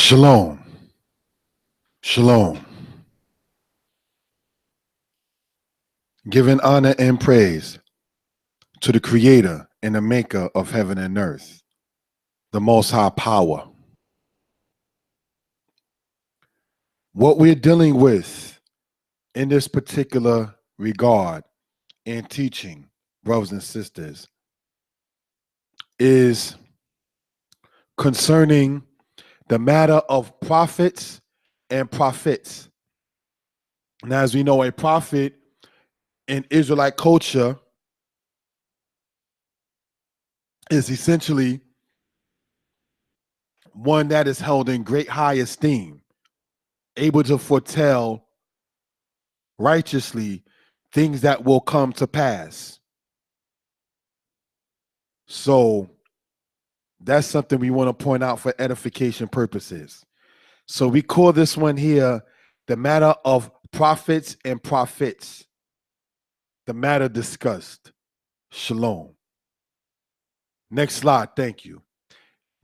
Shalom. Shalom. Giving honor and praise to the creator and the maker of heaven and earth, the most high power. What we're dealing with in this particular regard and teaching, brothers and sisters, is concerning the matter of prophets and prophets. Now, as we know, a prophet in Israelite culture is essentially one that is held in great high esteem, able to foretell righteously things that will come to pass. So that's something we want to point out for edification purposes. So we call this one here the matter of prophets and prophets, the matter discussed. Shalom. Next slide, thank you.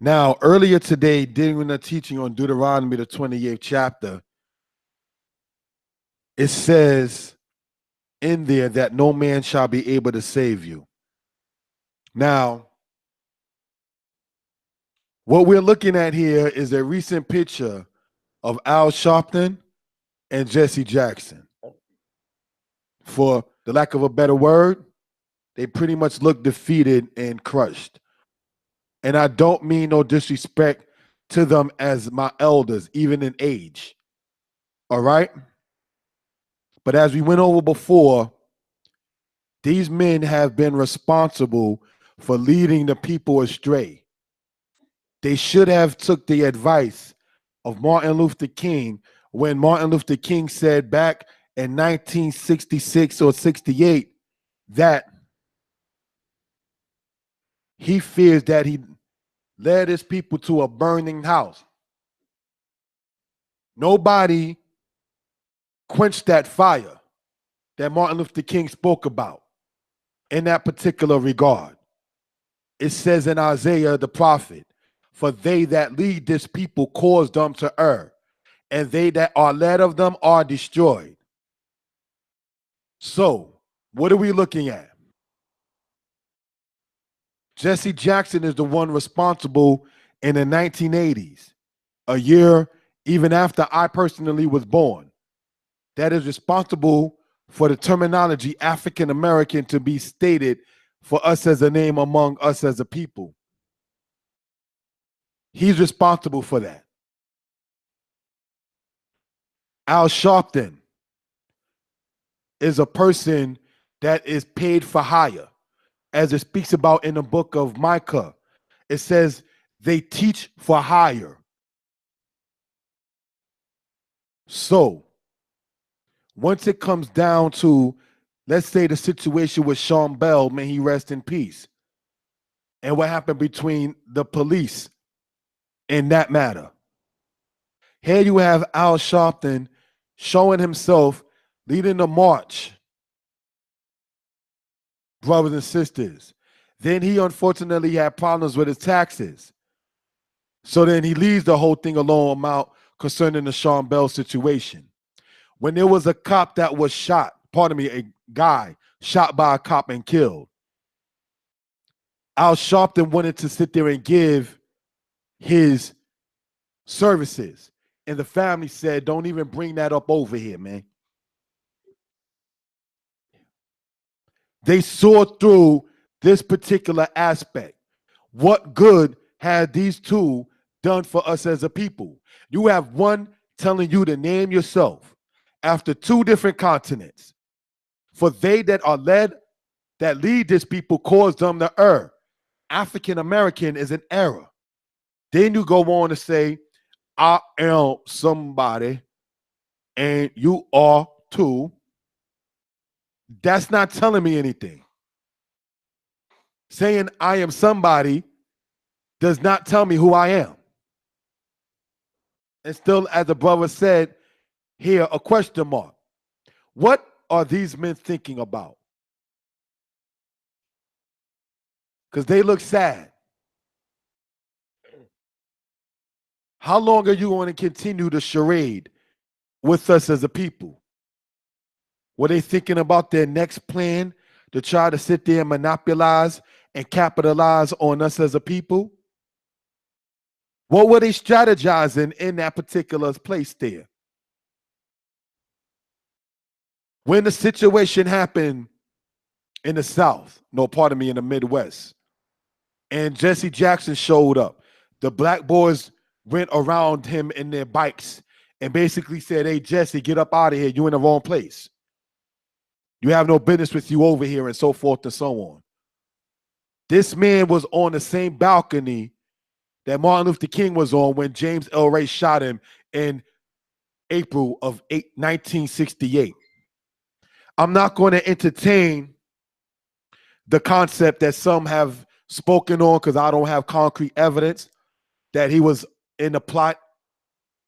Now, earlier today, during the teaching on Deuteronomy, the 28th chapter, it says in there that no man shall be able to save you. Now, what we're looking at here is a recent picture of Al Sharpton and Jesse Jackson. For the lack of a better word, they pretty much look defeated and crushed. And I don't mean no disrespect to them as my elders, even in age. All right? But as we went over before, these men have been responsible for leading the people astray. They should have took the advice of Martin Luther King when Martin Luther King said back in 1966 or 68 that he fears that he led his people to a burning house. Nobody quenched that fire that Martin Luther King spoke about in that particular regard. It says in Isaiah the prophet, "For they that lead this people cause them to err, and they that are led of them are destroyed." So, what are we looking at? Jesse Jackson is the one responsible in the 1980s, a year even after I personally was born, that is responsible for the terminology African American to be stated for us as a name among us as a people. He's responsible for that. Al Sharpton is a person that is paid for hire, as it speaks about in the book of Micah. It says they teach for hire. So once it comes down to, let's say, the situation with Sean Bell, may he rest in peace, and what happened between the police in that matter. Here you have Al Sharpton showing himself leading the march, brothers and sisters. Then he unfortunately had problems with his taxes. So then he leaves the whole thing alone out concerning the Sean Bell situation. When there was a cop that was shot, pardon me, a guy shot by a cop and killed, Al Sharpton wanted to sit there and give his services. And the family said, "Don't even bring that up over here, man." They saw through this particular aspect. What good had these two done for us as a people? You have one telling you to name yourself after two different continents. For they that are led, that lead this people, cause them to err. African American is an error. Then you go on to say, "I am somebody and you are too." That's not telling me anything. Saying I am somebody does not tell me who I am. And still, as the brother said here, a question mark. What are these men thinking about? Because they look sad. How long are you going to continue the charade with us as a people? Were they thinking about their next plan to try to sit there and monopolize and capitalize on us as a people? What were they strategizing in that particular place there? When the situation happened in the South, no, pardon me, in the Midwest, and Jesse Jackson showed up, the black boys went around him in their bikes and basically said, hey, Jesse, get up out of here. You're in the wrong place. You have no business with you over here, and so forth and so on. This man was on the same balcony that Martin Luther King was on when James L. Ray shot him in April of 1968. I'm not going to entertain the concept that some have spoken on, because I don't have concrete evidence that he was in the plot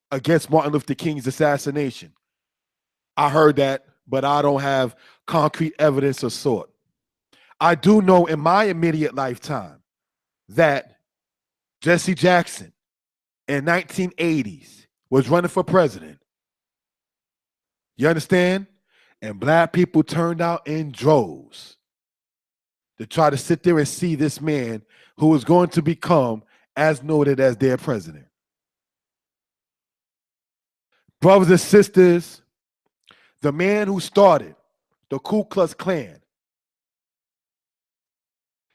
against Martin Luther King's assassination. I heard that, but I don't have concrete evidence of sort. I do know in my immediate lifetime that Jesse Jackson in 1980s was running for president. You understand? And black people turned out in droves to try to sit there and see this man who was going to become as noted as their president. Brothers and sisters, the man who started the Ku Klux Klan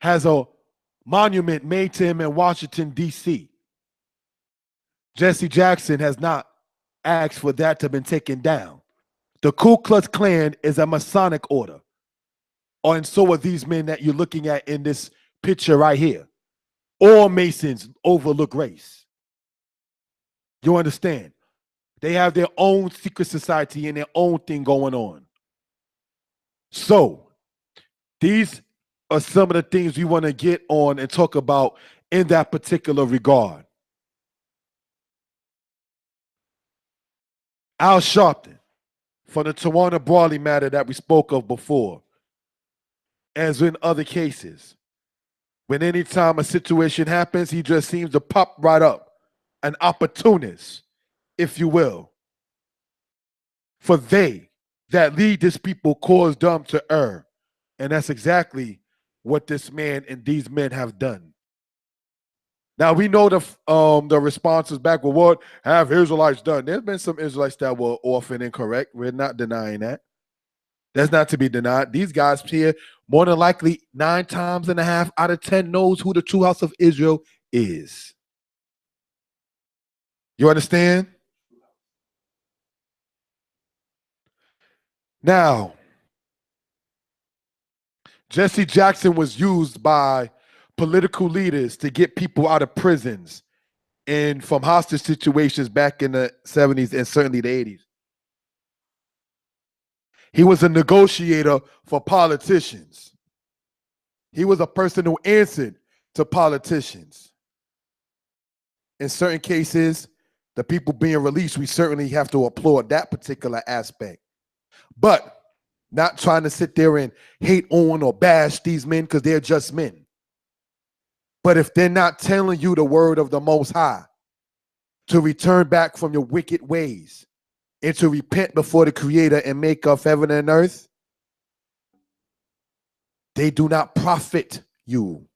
has a monument made to him in Washington, D.C. Jesse Jackson has not asked for that to have been taken down. The Ku Klux Klan is a Masonic order, and so are these men that you're looking at in this picture right here. All Masons overlook race. You understand? They have their own secret society and their own thing going on. So these are some of the things we want to get on and talk about in that particular regard. Al Sharpton, from the Tawana Brawley matter that we spoke of before, as in other cases, when any time a situation happens, he just seems to pop right up, an opportunist, if you will. For they that lead this people cause them to err. And that's exactly what this man and these men have done. Now we know the responses back, well, what have Israelites done? There's been some Israelites that were often incorrect. We're not denying that. That's not to be denied. These guys here, more than likely 9 times and a half out of 10 knows who the true house of Israel is. You understand? Now, Jesse Jackson was used by political leaders to get people out of prisons and from hostage situations back in the 70s and certainly the 80s. He was a negotiator for politicians. He was a person who answered to politicians. In certain cases, the people being released, we certainly have to applaud that particular aspect. But not trying to sit there and hate on or bash these men because they're just men. But if they're not telling you the word of the Most High, to return back from your wicked ways and to repent before the Creator and make of heaven and earth, they do not profit you.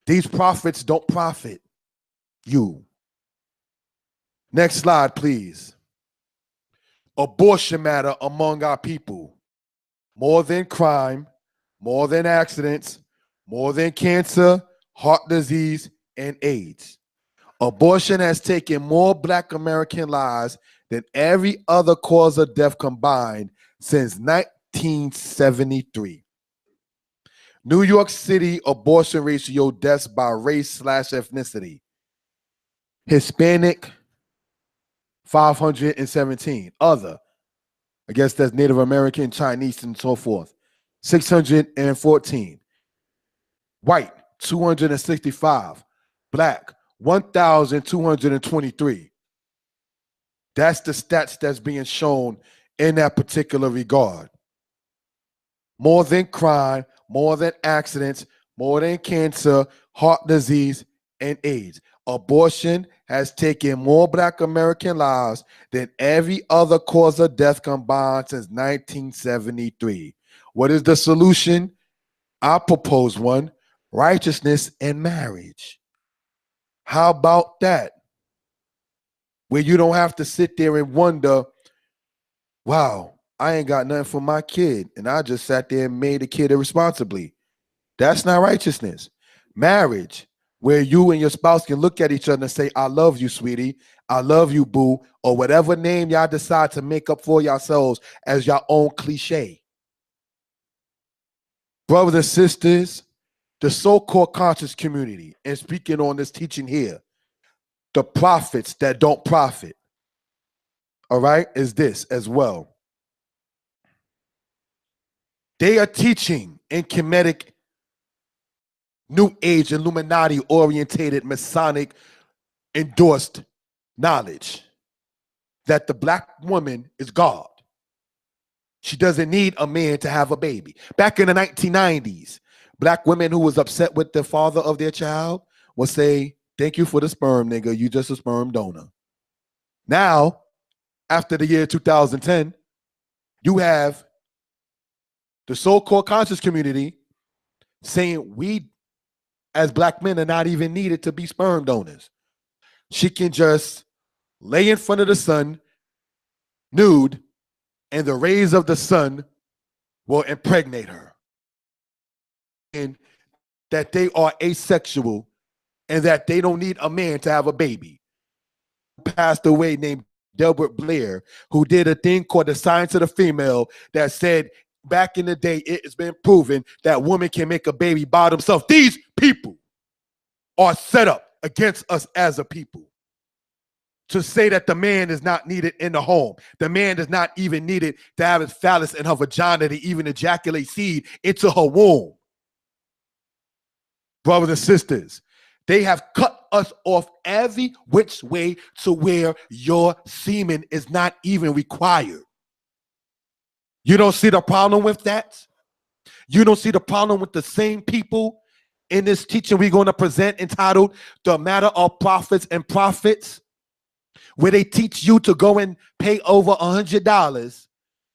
These prophets don't profit you. Next slide, please. Abortion matter among our people. More than crime, more than accidents, more than cancer, heart disease, and AIDS. Abortion has taken more Black American lives than every other cause of death combined since 1973. New York City abortion ratio deaths by race/ethnicity. Hispanic, 517. Other, I guess that's Native American, Chinese, and so forth, 614. White, 265. Black, 1,223. That's the stats that's being shown in that particular regard. More than crime, more than accidents, more than cancer, heart disease, and AIDS. Abortion has taken more Black American lives than every other cause of death combined since 1973. What is the solution? I propose one: righteousness and marriage. How about that? Where you don't have to sit there and wonder, wow, I ain't got nothing for my kid, and I just sat there and made the kid irresponsibly. That's not righteousness. Marriage, where you and your spouse can look at each other and say, I love you, sweetie. I love you, boo, or whatever name y'all decide to make up for yourselves as your own cliche. Brothers and sisters, the so-called conscious community, and speaking on this teaching here, the prophets that don't profit, all right, is this as well. They are teaching in Kemetic, New Age, Illuminati orientated, Masonic endorsed knowledge that the Black woman is God. She doesn't need a man to have a baby. Back in the 1990s, Black women who was upset with the father of their child would say, thank you for the sperm, nigga. You just a sperm donor. Now, after the year 2010, you have the so-called conscious community saying we as Black men are not even needed to be sperm donors. She can just lay in front of the sun nude, and the rays of the sun will impregnate her. And that they are asexual and that they don't need a man to have a baby. Passed away named Delbert Blair, who did a thing called The Science of the Female that said back in the day, it has been proven that women can make a baby by themselves. These people are set up against us as a people to say that the man is not needed in the home. The man is not even needed to have his phallus in her vagina to even ejaculate seed into her womb. Brothers and sisters, they have cut us off every which way to where your semen is not even required. You don't see the problem with that? You don't see the problem with the same people in this teaching we're going to present entitled The Matter of Prophets and Profits, where they teach you to go and pay over $100,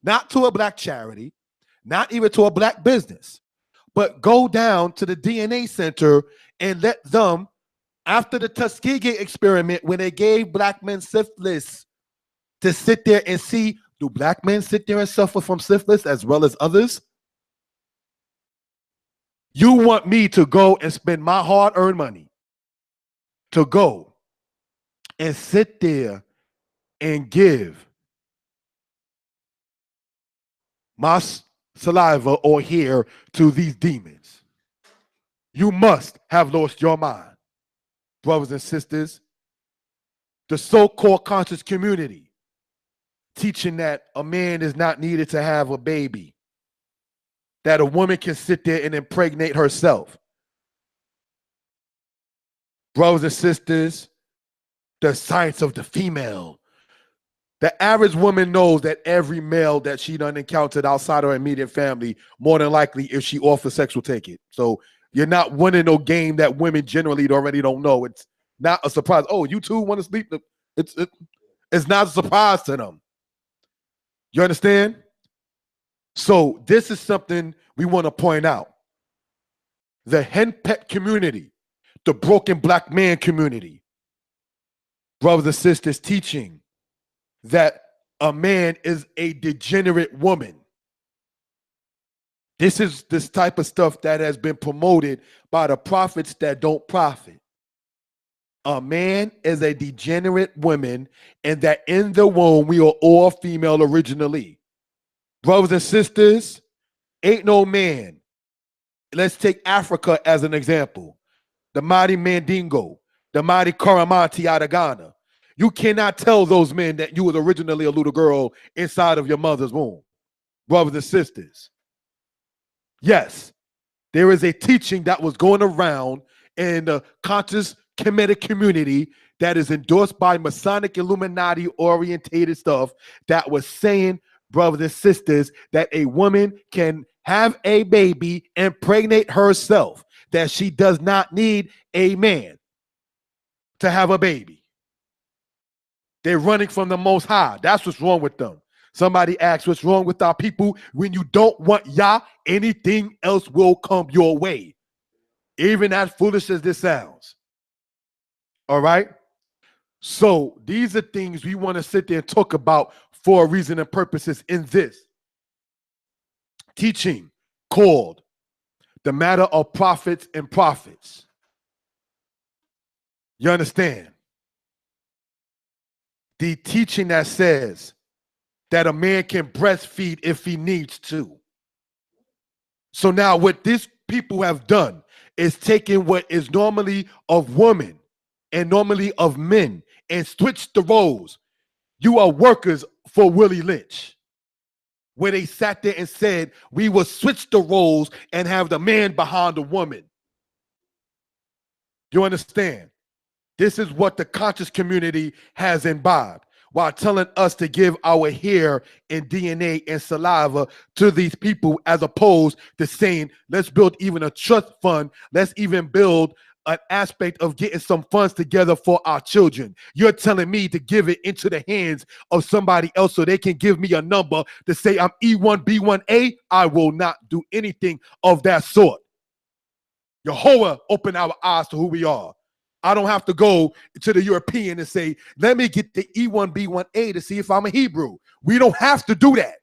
not to a Black charity, not even to a Black business, but go down to the DNA center and let them, after the Tuskegee experiment, when they gave Black men syphilis, to sit there and see, do Black men sit there and suffer from syphilis as well as others? You want me to go and spend my hard-earned money to go and sit there and give my saliva or hair to these demons? You must have lost your mind. Brothers and sisters, the so-called conscious community teaching that a man is not needed to have a baby, that a woman can sit there and impregnate herself. Brothers and sisters, the science of the female. The average woman knows that every male that she done encountered outside her immediate family, more than likely, if she offers sex, will take it. So you're not winning no game that women generally already don't know. It's not a surprise. Oh, you two want to sleep? It's not a surprise to them. You understand? So this is something we want to point out. The henpecked community, the broken Black man community, brothers and sisters, teaching that a man is a degenerate woman. This is this type of stuff that has been promoted by the prophets that don't profit. A man is a degenerate woman, and that in the womb we are all female originally. Brothers and sisters, ain't no man. Let's take Africa as an example. The mighty Mandingo, the mighty Coromantee out of Ghana. You cannot tell those men that you was originally a little girl inside of your mother's womb. Brothers and sisters, yes, there is a teaching that was going around in the conscious Kemetic community that is endorsed by Masonic Illuminati orientated stuff that was saying, brothers and sisters, that a woman can have a baby, impregnate herself, that she does not need a man to have a baby. They're running from the Most High. That's what's wrong with them. Somebody asks, what's wrong with our people? When you don't want Yah, anything else will come your way. Even as foolish as this sounds. All right? So these are things we want to sit there and talk about for a reason and purposes in this teaching called The Matter of Prophets and Prophets. You understand? The teaching that says that a man can breastfeed if he needs to. So now what these people have done is taken what is normally of women and normally of men and switched the roles. You are workers for Willie Lynch, where they sat there and said, we will switch the roles and have the man behind the woman. You understand? This is what the conscious community has imbibed, while telling us to give our hair and DNA and saliva to these people, as opposed to saying, let's build even a trust fund. Let's even build an aspect of getting some funds together for our children. You're telling me to give it into the hands of somebody else so they can give me a number to say I'm E1B1A. I will not do anything of that sort. Yehovah opened our eyes to who we are. I don't have to go to the European and say, let me get the E1B1A to see if I'm a Hebrew. We don't have to do that.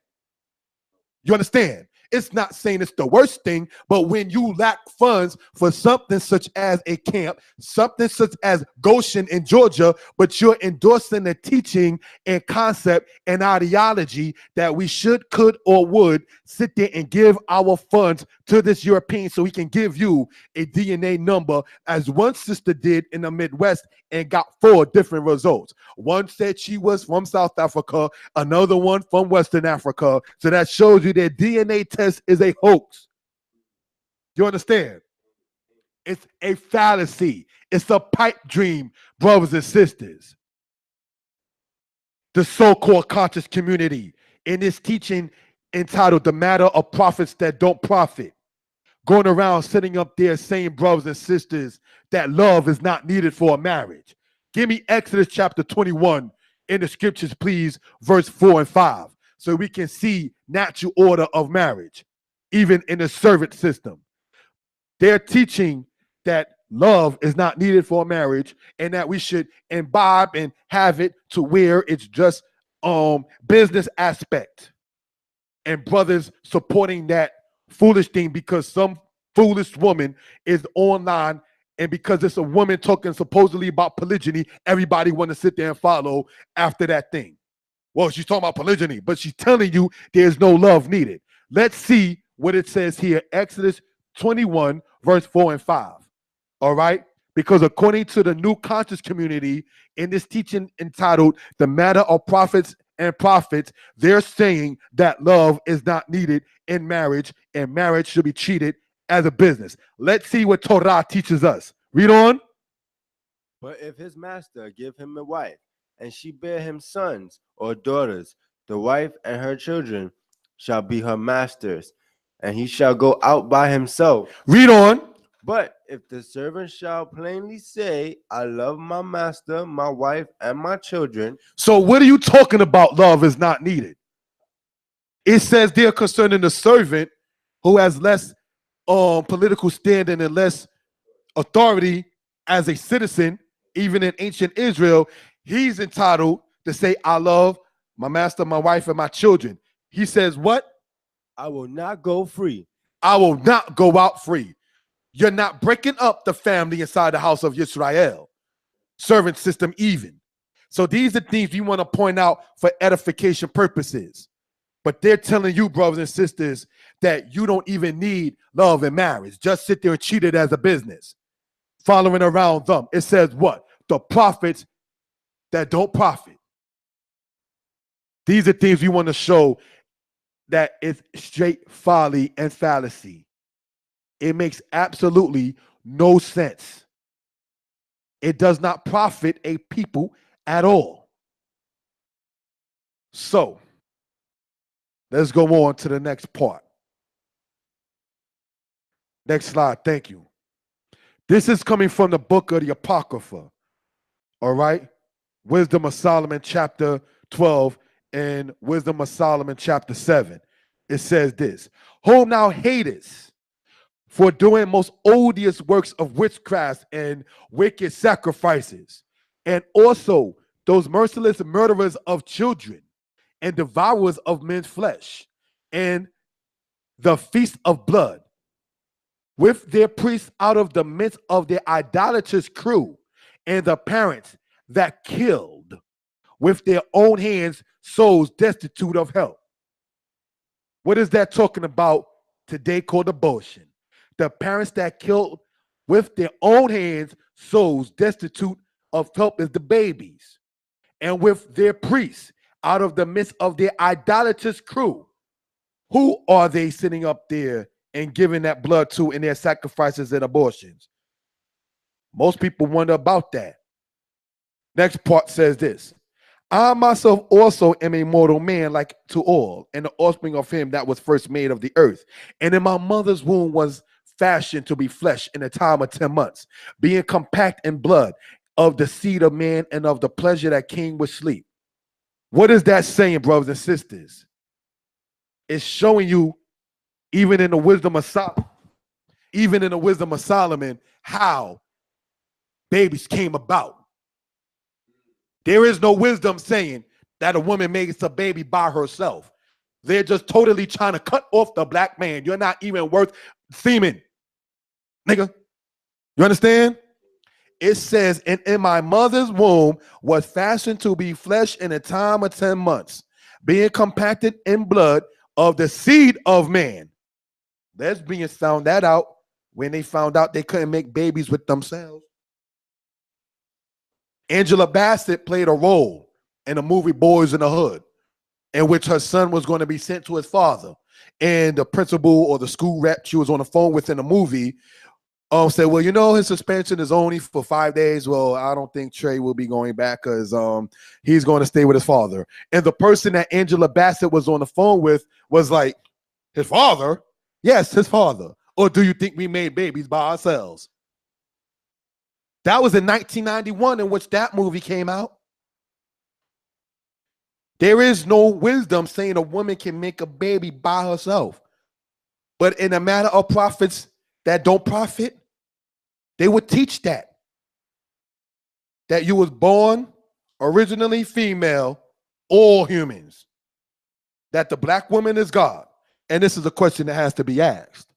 You understand? It's not saying it's the worst thing, but when you lack funds for something such as a camp, something such as Goshen in Georgia, but you're endorsing the teaching and concept and ideology that we should, could, or would sit there and give our funds to this European so he can give you a DNA number, as one sister did in the Midwest and got 4 different results. One said she was from South Africa, another one from Western Africa. So that shows you that DNA test is a hoax. You understand? It's a fallacy. It's a pipe dream, brothers and sisters. The so-called conscious community in this teaching entitled The Matter of Prophets That Don't Profit, going around sitting up there saying, brothers and sisters, that love is not needed for a marriage. Give me Exodus chapter 21 in the scriptures, please, verse 4 and 5, so we can see natural order of marriage, even in the servant system. They're teaching that love is not needed for a marriage and that we should imbibe and have it to where it's just business aspect. And brothers supporting that foolish thing because some foolish woman is online, and because it's a woman talking supposedly about polygyny, everybody want to sit there and follow after that thing. Well, she's talking about polygyny, but she's telling you there's no love needed. Let's see what it says here, Exodus 21, verse 4 and 5. All right? Because according to the new conscious community in this teaching entitled The Matter of Prophets and Prophets, they're saying that love is not needed in marriage and marriage should be treated as a business. Let's see what Torah teaches us. Read on. But if his master give him a wife, and she bear him sons or daughters, the wife and her children shall be her master's, and he shall go out by himself. Read on. But if the servant shall plainly say, I love my master, my wife, and my children. So what are you talking about? Love is not needed. It says they're concerning the servant who has less political standing and less authority as a citizen, even in ancient Israel. He's entitled to say, I love my master, my wife, and my children. He says, what? I will not go free. I will not go out free. You're not breaking up the family inside the house of Yisrael. Servant system even. So these are things we want to point out for edification purposes. But they're telling you, brothers and sisters, that you don't even need love and marriage. Just sit there and treat it as a business. Following around them. It says what? The prophets that don't profit. These are things we want to show that it's straight folly and fallacy. It makes absolutely no sense. It does not profit a people at all. So, let's go on to the next part. Next slide, thank you. This is coming from the book of the Apocrypha, all right? Wisdom of Solomon chapter 12 and Wisdom of Solomon chapter 7. It says this, whom thou hatest for doing most odious works of witchcraft and wicked sacrifices, and also those merciless murderers of children and devourers of men's flesh, and the feast of blood, with their priests out of the midst of their idolatrous crew, and the parents that killed with their own hands souls destitute of help. What is that talking about today called abortion? The parents that killed with their own hands souls destitute of help is the babies. And with their priests out of the midst of their idolatrous crew. Who are they sitting up there and giving that blood to in their sacrifices and abortions? Most people wonder about that. Next part says this, I myself also am a mortal man like to all, and the offspring of him that was first made of the earth. And in my mother's womb was fashioned to be flesh in a time of 10 months, being compact in blood of the seed of man and of the pleasure that came with sleep. What is that saying, brothers and sisters? It's showing you, even in the wisdom of Solomon, how babies came about. There is no wisdom saying that a woman makes a baby by herself. They're just totally trying to cut off the black man. You're not even worth semen, nigga. You understand? It says, and in my mother's womb was fashioned to be flesh in a time of 10 months, being compacted in blood of the seed of man. Lesbians found that out when they found out they couldn't make babies with themselves. Angela Bassett played a role in the movie Boys in the Hood, in which her son was going to be sent to his father. And the principal or the school rep she was on the phone with in the movie said, well, you know, his suspension is only for 5 days. Well, I don't think Trey will be going back because he's going to stay with his father. And the person that Angela Bassett was on the phone with was like, his father? Yes, his father. Or do you think we made babies by ourselves? That was in 1991 in which that movie came out. There is no wisdom saying a woman can make a baby by herself. But in a matter of prophets that don't profit, they would teach that you was born originally female, all humans, that the black woman is God. And this is a question that has to be asked.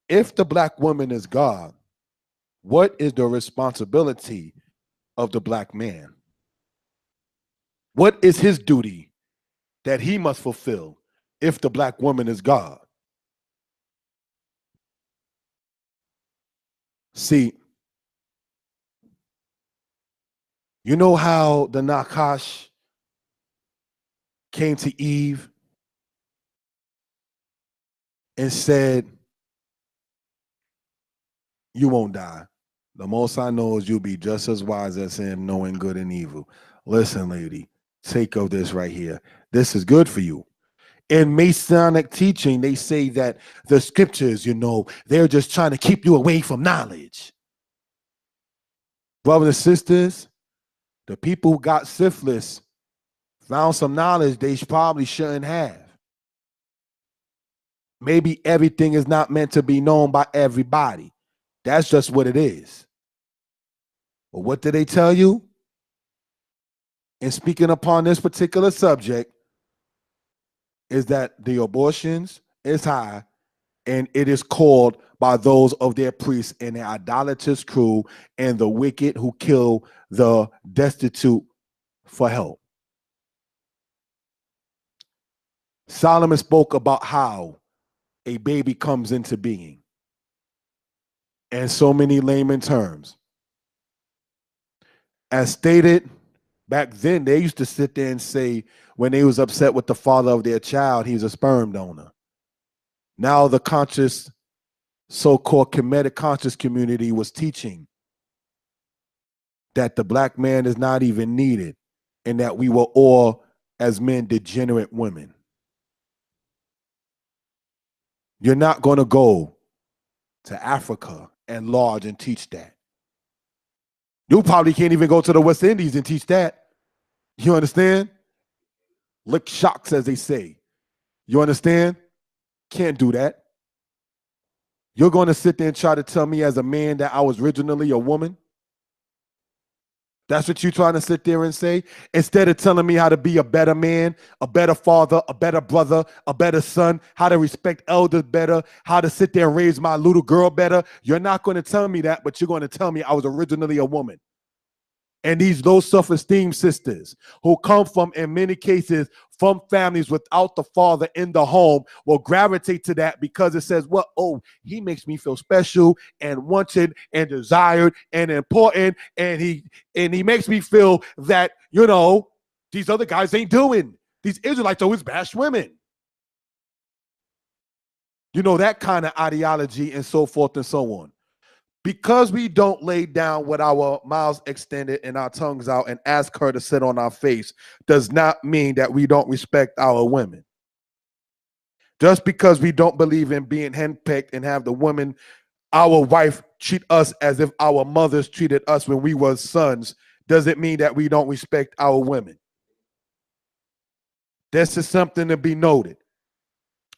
If the black woman is God, what is the responsibility of the black man? What is his duty that he must fulfill if the black woman is God? See, you know how the Nakash came to Eve and said, you won't die. The most I know is you'll be just as wise as him, knowing good and evil. Listen, lady, take of this right here. This is good for you. In Masonic teaching, they say that the scriptures, you know, they're just trying to keep you away from knowledge. Brothers and sisters, the people who got syphilis found some knowledge they probably shouldn't have. Maybe everything is not meant to be known by everybody. That's just what it is. But what did they tell you? In speaking upon this particular subject, is that the abortions is high, and it is called by those of their priests and their idolatrous crew and the wicked who kill the destitute for help. Solomon spoke about how a baby comes into being in so many layman terms. As stated, back then, they used to sit there and say when they was upset with the father of their child, he's a sperm donor. Now the conscious, so-called Kemetic conscious community was teaching that the black man is not even needed and that we were all, as men, degenerate women. You're not going to go to Africa and lodge and teach that. You probably can't even go to the West Indies and teach that. You understand? Lick shocks, as they say. You understand? Can't do that. You're going to sit there and try to tell me as a man that I was originally a woman? That's what you're trying to sit there and say? Instead of telling me how to be a better man, a better father, a better brother, a better son, how to respect elders better, how to sit there and raise my little girl better, you're not going to tell me that, but you're going to tell me I was originally a woman. And these low self-esteem sisters who come from, in many cases, from families without the father in the home will gravitate to that because it says, well, oh, he makes me feel special and wanted and desired and important. And he makes me feel that, you know, these other guys ain't doing. These Israelites always bash women. You know, that kind of ideology and so forth and so on. Because we don't lay down with our mouths extended and our tongues out and ask her to sit on our face does not mean that we don't respect our women. Just because we don't believe in being henpecked and have the woman, our wife, treat us as if our mothers treated us when we were sons, doesn't mean that we don't respect our women. This is something to be noted.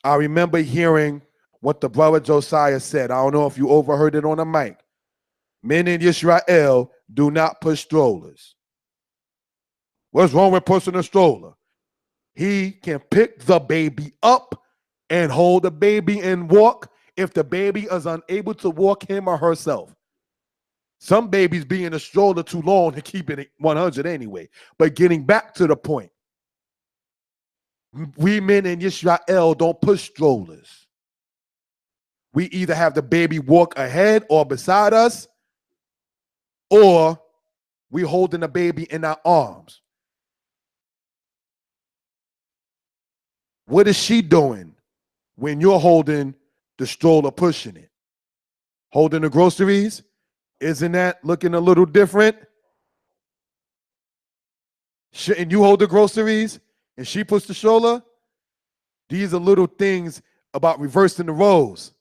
I remember hearing what the brother Josiah said. I don't know if you overheard it on the mic. Men in Israel do not push strollers. What's wrong with pushing a stroller? He can pick the baby up and hold the baby and walk if the baby is unable to walk him or herself. Some babies be in a stroller too long to keep it 100 anyway. But getting back to the point, we men in Israel don't push strollers. We either have the baby walk ahead or beside us, or we holding the baby in our arms. What is she doing when you're holding the stroller, pushing it? Holding the groceries? Isn't that looking a little different? Shouldn't you hold the groceries and she puts the stroller? These are little things about reversing the roles,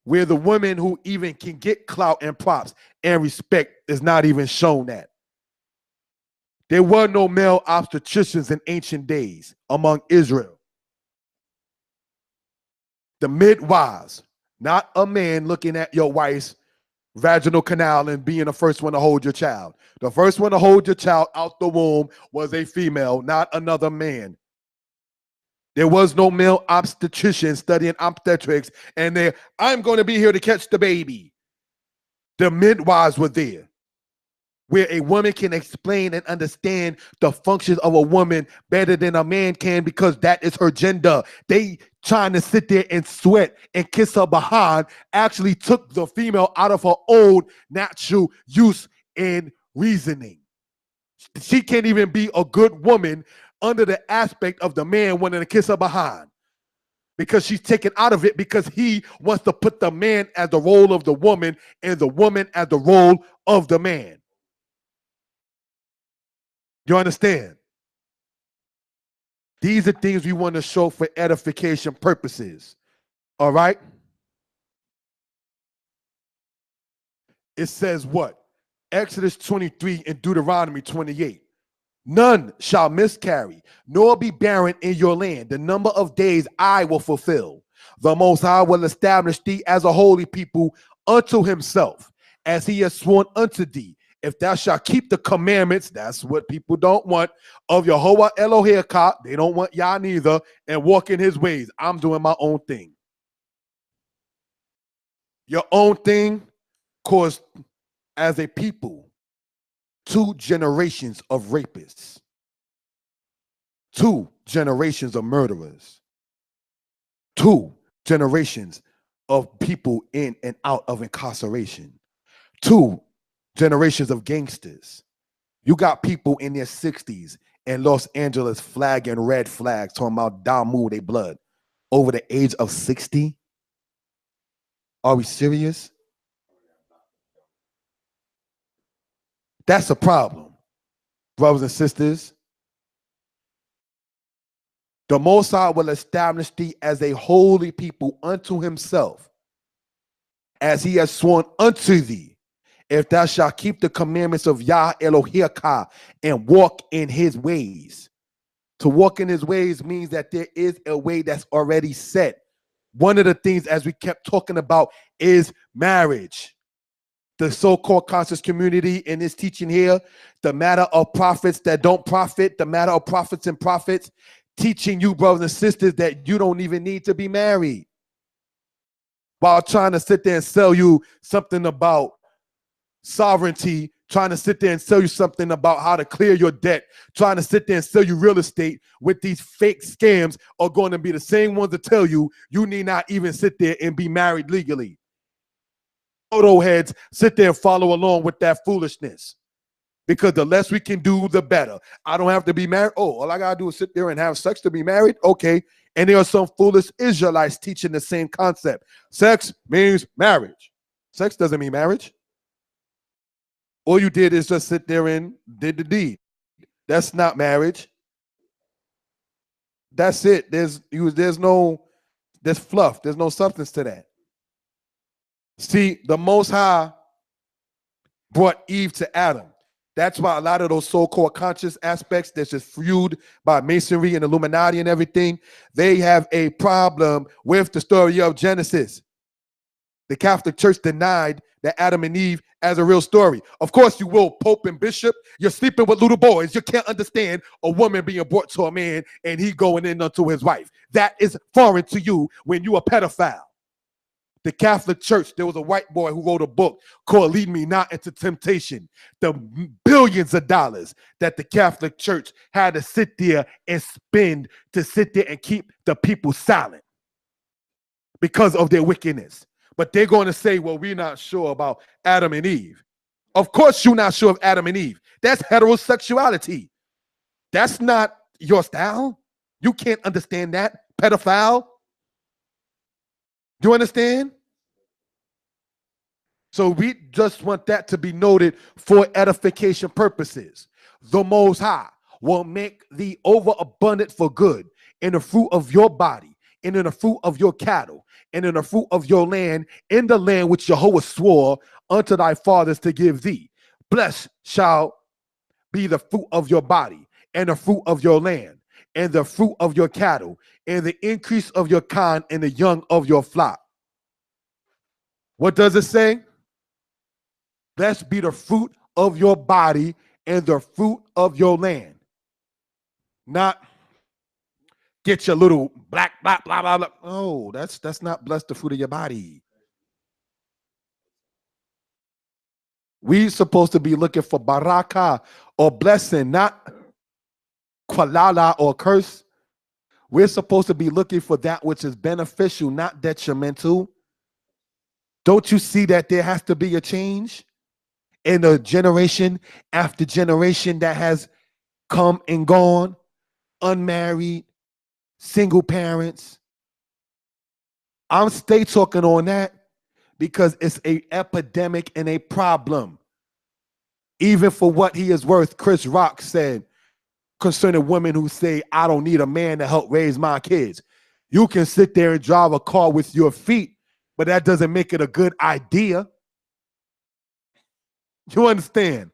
where the women who even can get clout and props and respect is not even shown that. There were no male obstetricians in ancient days among Israel. The midwives, not a man looking at your wife's vaginal canal and being the first one to hold your child. The first one to hold your child out the womb was a female, not another man. There was no male obstetrician studying obstetrics and I'm going to be here to catch the baby. The midwives were there, where a woman can explain and understand the functions of a woman better than a man can because that is her gender. They trying to sit there and sweat and kiss her behind actually took the female out of her own natural use and reasoning. She can't even be a good woman under the aspect of the man wanting to kiss her behind, because she's taken out of it because he wants to put the man as the role of the woman and the woman as the role of the man. You understand? These are things we want to show for edification purposes. All right? It says what? Exodus 23 and Deuteronomy 28. None shall miscarry, nor be barren in your land. The number of days I will fulfill. The Most High will establish thee as a holy people unto himself, as he has sworn unto thee. If thou shalt keep the commandments, that's what people don't want, of Yehovah Elohim, they don't want Yah neither, and walk in his ways. I'm doing my own thing. Your own thing caused, as a people, 2 generations of rapists, 2 generations of murderers, 2 generations of people in and out of incarceration, 2 generations of gangsters. You got people in their 60s in Los Angeles flagging red flags, talking about Damu, they blood, over the age of 60? Are we serious? That's a problem, brothers and sisters. The Most High will establish thee as a holy people unto himself, as he has sworn unto thee. if thou shalt keep the commandments of Yah Elohim and walk in his ways. To walk in his ways means that there is a way that's already set. One of the things, as we kept talking about, is marriage. The so-called conscious community in this teaching here, the matter of prophets that don't profit, the matter of prophets and prophets, teaching you, brothers and sisters, that you don't even need to be married, while trying to sit there and sell you something about sovereignty, trying to sit there and sell you something about how to clear your debt, trying to sit there and sell you real estate with these fake scams are going to be the same ones that tell you you need not even sit there and be married legally. Photo heads sit there and follow along with that foolishness, because the less we can do, the better. I don't have to be married. Oh, all I gotta do is sit there and have sex to be married. Okay. And there are some foolish Israelites teaching the same concept. Sex means marriage. Sex doesn't mean marriage. All you did is just sit there and did the deed. That's not marriage. That's it. There's fluff. There's no substance to that. See, the Most High brought Eve to Adam. That's why a lot of those so-called conscious aspects that's just fueled by Masonry and Illuminati and everything, they have a problem with the story of Genesis. The Catholic Church denied that Adam and Eve as a real story. Of course you will, Pope and Bishop. You're sleeping with little boys. You can't understand a woman being brought to a man and he going in unto his wife. That is foreign to you when you a pedophile. The Catholic Church, there was a white boy who wrote a book called Lead Me Not Into Temptation. The billions of dollars that the Catholic Church had to sit there and spend to sit there and keep the people silent because of their wickedness. But they're going to say, well, we're not sure about Adam and Eve. Of course you're not sure of Adam and Eve. That's heterosexuality. That's not your style. You can't understand that, pedophile. Do you understand? So we just want that to be noted for edification purposes. The Most High will make thee overabundant for good in the fruit of your body, and in the fruit of your cattle, and in the fruit of your land, in the land which Jehovah swore unto thy fathers to give thee. Blessed shall be the fruit of your body, and the fruit of your land, and the fruit of your cattle, and the increase of your kind, and the young of your flock. What does it say? Blessed be the fruit of your body and the fruit of your land. Not get your little black, blah, blah, blah, blah. Oh, that's not blessed the fruit of your body. We supposed to be looking for baraka or blessing, not kwalala or curse. We're supposed to be looking for that which is beneficial, not detrimental. Don't you see that there has to be a change in a generation after generation that has come and gone, unmarried, single parents? I'm stay talking on that because it's an epidemic and a problem. Even for what he is worth, Chris Rock said concerning women who say, I don't need a man to help raise my kids. You can sit there and drive a car with your feet, but that doesn't make it a good idea. You understand?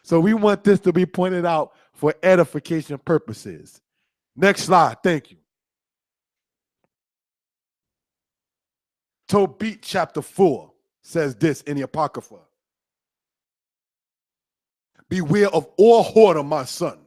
So we want this to be pointed out for edification purposes. Next slide. Thank you. Tobit chapter 4 says this in the Apocrypha. Beware of all whoredom, my son,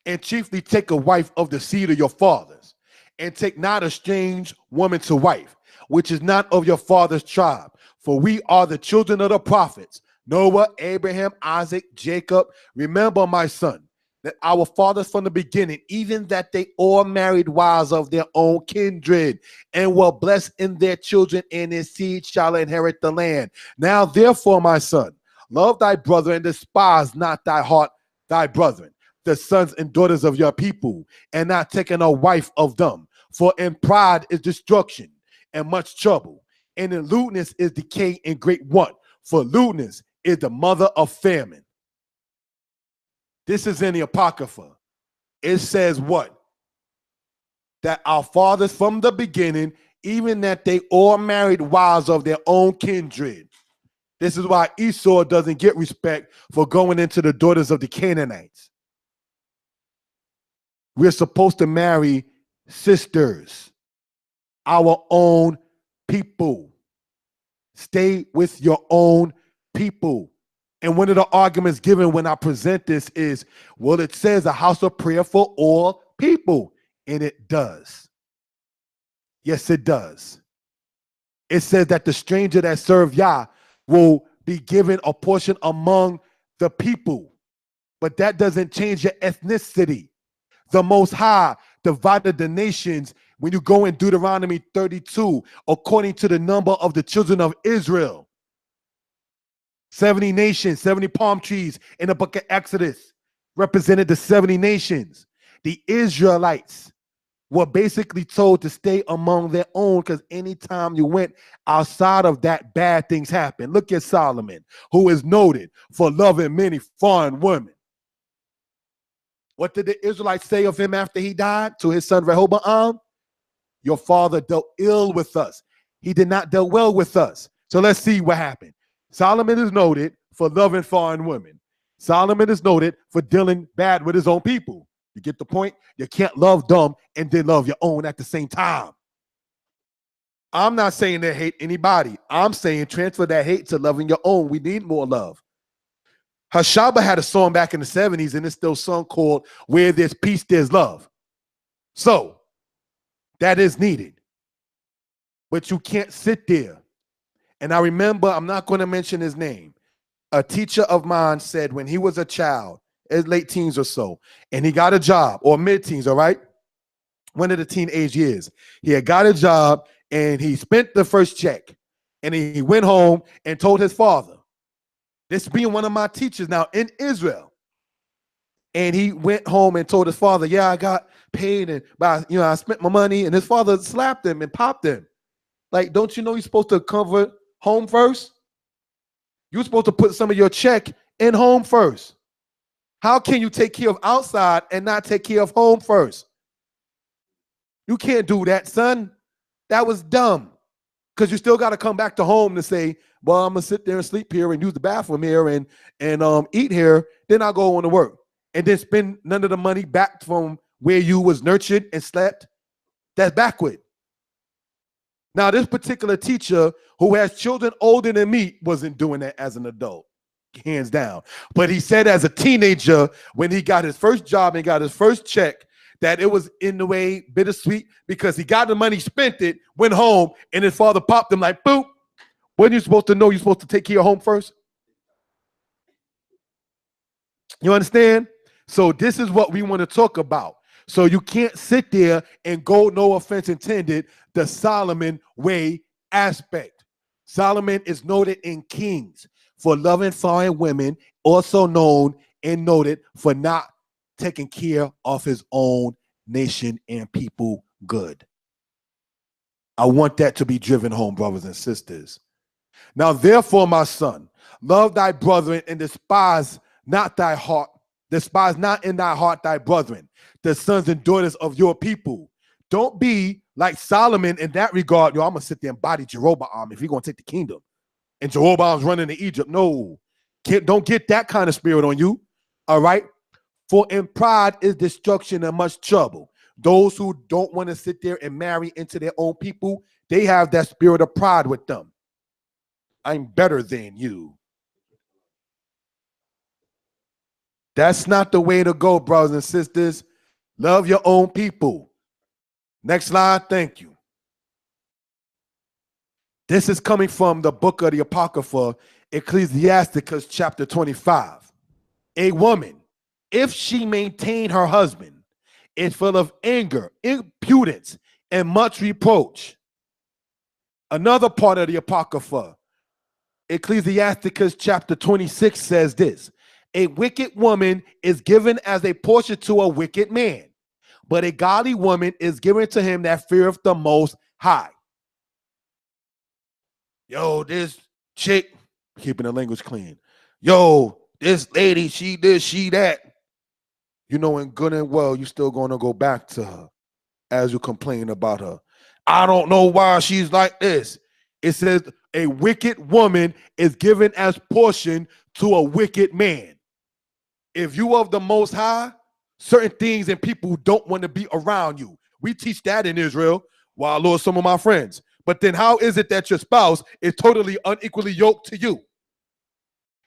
and chiefly take a wife of the seed of your fathers, and take not a strange woman to wife, which is not of your father's tribe. For we are the children of the prophets, Noah, Abraham, Isaac, Jacob. Remember, my son, that our fathers from the beginning, even that they all married wives of their own kindred, and were blessed in their children, and his seed shall inherit the land. Now, therefore, my son, love thy brother and despise not thy heart thy brethren, the sons and daughters of your people, and not taking a wife of them. For in pride is destruction and much trouble, and in lewdness is decay and great want. For lewdness is the mother of famine. This is in the Apocrypha. It says what? That our fathers from the beginning, even that they all married wives of their own kindred. This is why Esau doesn't get respect for going into the daughters of the Canaanites. We're supposed to marry sisters, our own people. Stay with your own people. And one of the arguments given when I present this is, well, it says a house of prayer for all people. And it does. Yes, it does. It says that the stranger that serve Yah will be given a portion among the people. But that doesn't change your ethnicity. The Most High divided the nations when you go in Deuteronomy 32, according to the number of the children of Israel. 70 nations, 70 palm trees in the book of Exodus represented the 70 nations. The Israelites were basically told to stay among their own because anytime you went outside of that, bad things happen. Look at Solomon, who is noted for loving many foreign women. What did the Israelites say of him after he died to his son Rehoboam? Your father dealt ill with us. He did not deal well with us. So let's see what happened. Solomon is noted for loving foreign women. Solomon is noted for dealing bad with his own people. You get the point? You can't love them and then love your own at the same time. I'm not saying they hate anybody. I'm saying transfer that hate to loving your own. We need more love. Hashaba had a song back in the 70s, and it's still a song called Where There's Peace, There's Love. So that is needed. But you can't sit there. And I remember, I'm not going to mention his name. A teacher of mine said when he was a child, his late teens or so, and he got a job, or mid-teens, all right? One of the teenage years. He had got a job, and he spent the first check. And he went home and told his father, this being one of my teachers now in Israel. And he went home and told his father, yeah, I got paid and I spent my money. And his father slapped him and popped him. Like, don't you know you're supposed to cover home first? You're supposed to put some of your check in home first. How can you take care of outside and not take care of home first? You can't do that, son. That was dumb. Because you still got to come back to home to say, well, I'm going to sit there and sleep here and use the bathroom here and eat here. Then I'll go on to work. And then spend none of the money back from where you was nurtured and slept. That's backward. Now, this particular teacher who has children older than me wasn't doing that as an adult, hands down. But he said as a teenager, when he got his first job and got his first check, that it was in the way bittersweet because he got the money, spent it, went home, and his father popped him like, boop. Wasn't you supposed to know you're supposed to take care of home first? You understand? So this is what we want to talk about. So you can't sit there and go, no offense intended, the Solomon way aspect. Solomon is noted in Kings for loving foreign women, also known and noted for not taking care of his own nation and people good. I want that to be driven home, brothers and sisters. Now, therefore, my son, love thy brethren and despise not thy heart. Despise not in thy heart thy brethren, the sons and daughters of your people. Don't be like Solomon in that regard. Yo, I'm going to sit there and body Jeroboam if he's going to take the kingdom. And Jeroboam's running to Egypt. No, don't get that kind of spirit on you. All right? For in pride is destruction and much trouble. Those who don't want to sit there and marry into their own people, they have that spirit of pride with them. I'm better than you. That's not the way to go, brothers and sisters. Love your own people. Next slide. Thank you. This is coming from the book of the Apocrypha, Ecclesiasticus chapter 25. A woman, if she maintain her husband, is full of anger, impudence, and much reproach. Another part of the Apocrypha, Ecclesiasticus chapter 26 says this. A wicked woman is given as a portion to a wicked man, but a godly woman is given to him that feareth the Most High. Yo, this chick, keeping the language clean. Yo, this lady, she this, she that. You know, in good and well, you're still going to go back to her as you complain about her. I don't know why she's like this. It says a wicked woman is given as portion to a wicked man. If you of the Most High, certain things and people don't want to be around you. We teach that in Israel. Well, I lost some of my friends. But then how is it that your spouse is totally unequally yoked to you?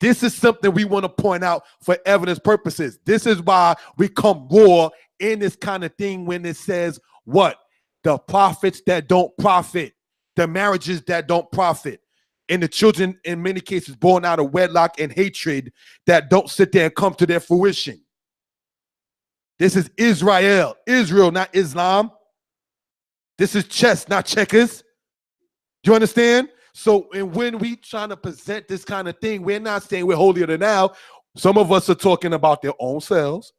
This is something we want to point out for evidence purposes. This is why we come raw in this kind of thing when it says what? The prophets that don't profit, the marriages that don't profit, and the children in many cases born out of wedlock and hatred that don't sit there and come to their fruition. This is Israel, not Islam. This is chess, not checkers. Do you understand? So, and when we trying to present this kind of thing, we're not saying we're holier than thou. Some of us are talking about their own selves,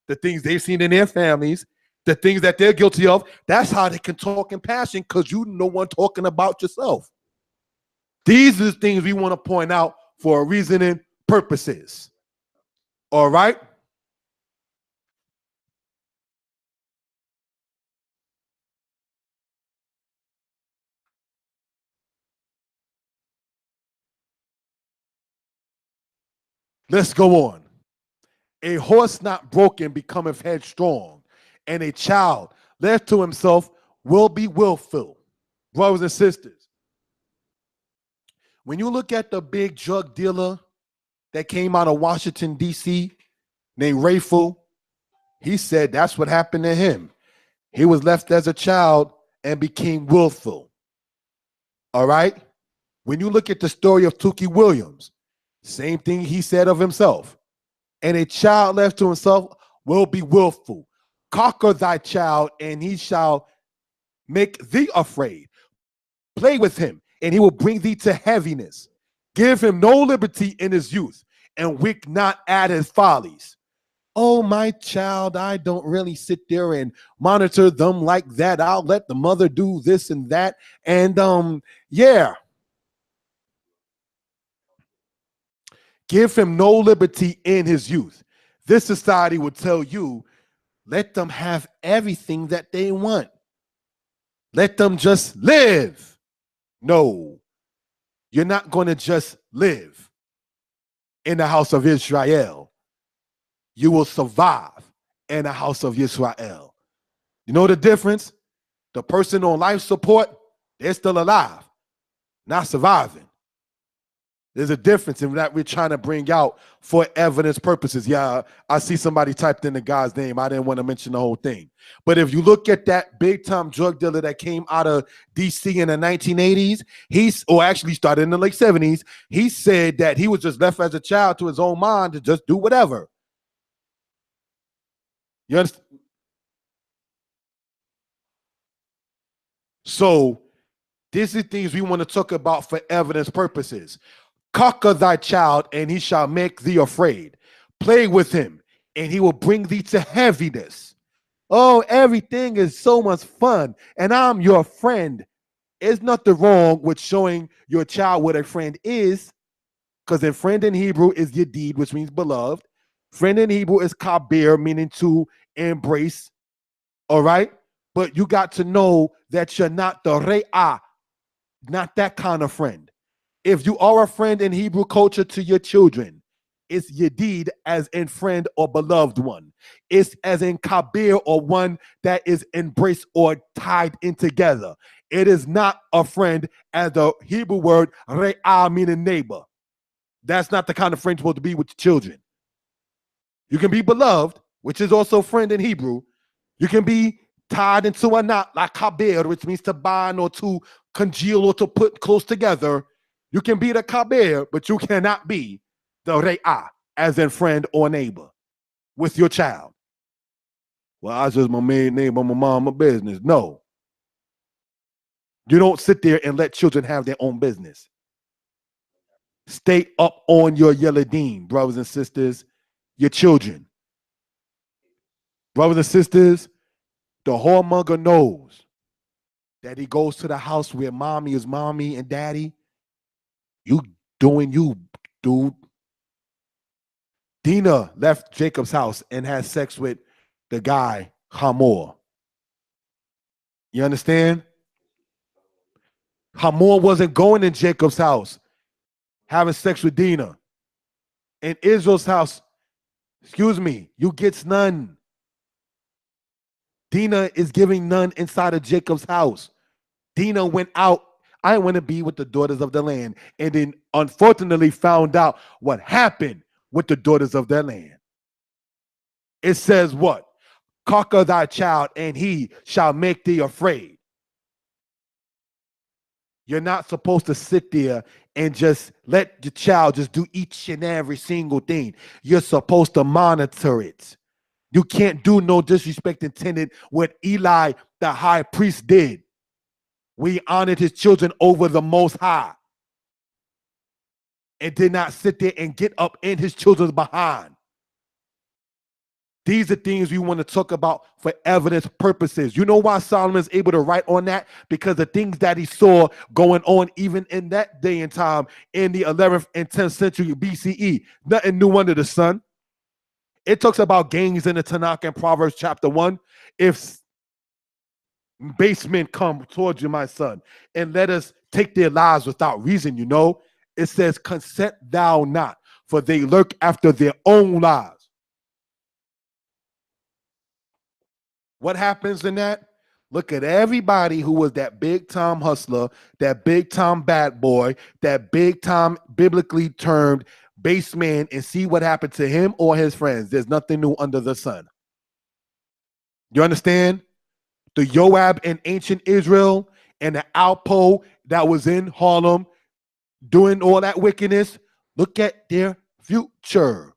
the things they've seen in their families, the things that they're guilty of. That's how they can talk in passion, because you no one talking about yourself. These are the things we want to point out for reasoning purposes. All right? Let's go on. A horse not broken becometh headstrong, and a child left to himself will be willful. Brothers and sisters, when you look at the big drug dealer that came out of Washington, D.C., named Rayful, he said that's what happened to him. He was left as a child and became willful. All right? When you look at the story of Tookie Williams, same thing he said of himself. And a child left to himself will be willful. Conquer thy child, and he shall make thee afraid. Play with him, and he will bring thee to heaviness. Give him no liberty in his youth, and wink not at his follies. Oh, my child, I don't really sit there and monitor them like that. I'll let the mother do this and that. And yeah. Give him no liberty in his youth. This society would tell you, let them have everything that they want. Let them just live. No, you're not going to just live in the house of Israel. You will survive in the house of Israel. You know the difference? The person on life support, they're still alive, not surviving. There's a difference in that we're trying to bring out for evidence purposes. Yeah, I see somebody typed in the guy's name. I didn't want to mention the whole thing. But if you look at that big-time drug dealer that came out of D.C. in the 1980s, or actually started in the late 70s, he said that he was just left as a child to his own mind to just do whatever. You understand? So these are things we want to talk about for evidence purposes. Conquer thy child, and he shall make thee afraid. Play with him, and he will bring thee to heaviness. Oh, everything is so much fun, and I'm your friend. There's nothing wrong with showing your child what a friend is, because a friend in Hebrew is yedid, which means beloved. Friend in Hebrew is kabir, meaning to embrace. All right? But you got to know that you're not the re'ah, not that kind of friend. If you are a friend in Hebrew culture to your children, it's yedid as in friend or beloved one. It's as in kabir or one that is embraced or tied in together. It is not a friend as the Hebrew word re'ah, meaning neighbor. That's not the kind of friend you're supposed to be with your children. You can be beloved, which is also friend in Hebrew. You can be tied into a knot like kabir, which means to bind or to congeal or to put close together. You can be the kabir, but you cannot be the re'ah, as in friend or neighbor, with your child. Well, I just my main neighbor, my mom, my business. No. You don't sit there and let children have their own business. Stay up on your Yeladim, brothers and sisters, your children. Brothers and sisters, the whoremonger knows that he goes to the house where mommy is mommy and daddy. You doing you, dude. Dinah left Jacob's house and had sex with the guy, Hamor. You understand? Hamor wasn't going in Jacob's house, having sex with Dinah. In Israel's house, excuse me, you gets none. Dinah is giving none inside of Jacob's house. Dinah went out. I want to be with the daughters of the land. And then unfortunately found out what happened with the daughters of their land. It says what? Conquer thy child, and he shall make thee afraid. You're not supposed to sit there and just let the child just do each and every single thing. You're supposed to monitor it. You can't do no disrespect intended what Eli, the high priest, did. We honored his children over the Most High and did not sit there and get up in his children's behind. These are things we want to talk about for evidence purposes. You know why Solomon is able to write on that? Because the things that he saw going on even in that day and time in the 11th and 10th century BCE. Nothing new under the sun. It talks about gangs in the Tanakh and Proverbs chapter 1. If base men come towards you, my son, and let us take their lives without reason, you know, it says, consent thou not, for they lurk after their own lives. What happens in that? Look at everybody who was that big time hustler, that big time bad boy, that big time biblically termed base man, and see what happened to him or his friends. There's nothing new under the sun. You understand? The Joab in ancient Israel and the Alpo that was in Harlem doing all that wickedness. Look at their future.